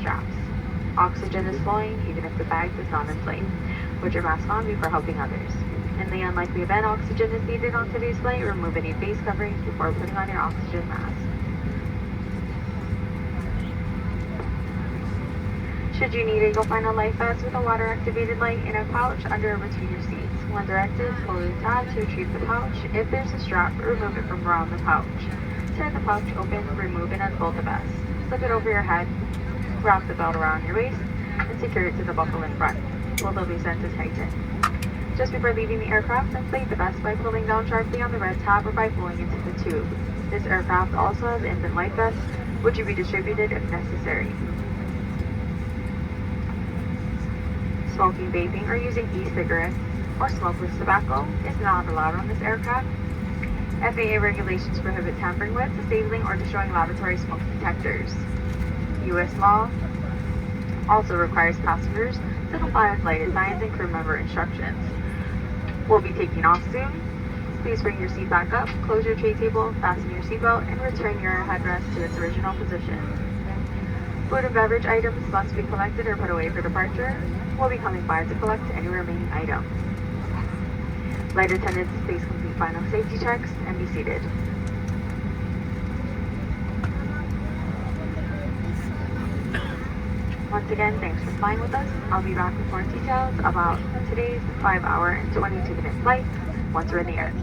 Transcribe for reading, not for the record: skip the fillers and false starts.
straps. Oxygen is flowing even if the bag does not inflate. Put your mask on before helping others. In the unlikely event oxygen is needed on today's flight, remove any face coverings before putting on your oxygen mask. Should you need it, you'll find a life vest with a water-activated light in a pouch under or between your seats. When directed, pull the tab to retrieve the pouch. If there's a strap, remove it from around the pouch. Tear the pouch open, remove and unfold the vest. Slip it over your head, wrap the belt around your waist, and secure it to the buckle in front. Both will be sent to tighten. Just before leaving the aircraft, inflate the vest by pulling down sharply on the red tab or by pulling into the tube. This aircraft also has infant life vests, which will be distributed if necessary. Smoking, vaping, or using e-cigarettes or smokeless tobacco is not allowed on this aircraft. FAA regulations prohibit tampering with, disabling, or destroying laboratory smoke detectors. U.S. law also requires passengers to comply with flight signs and crew member instructions. We'll be taking off soon. Please bring your seat back up, close your tray table, fasten your seatbelt, and return your headrest to its original position. Food and beverage items must be collected or put away for departure. We'll be coming by to collect any remaining items. Flight attendants, please complete final safety checks and be seated. Once again, thanks for flying with us. I'll be back with more details about today's 5-hour and 22-minute flight once we're in the air.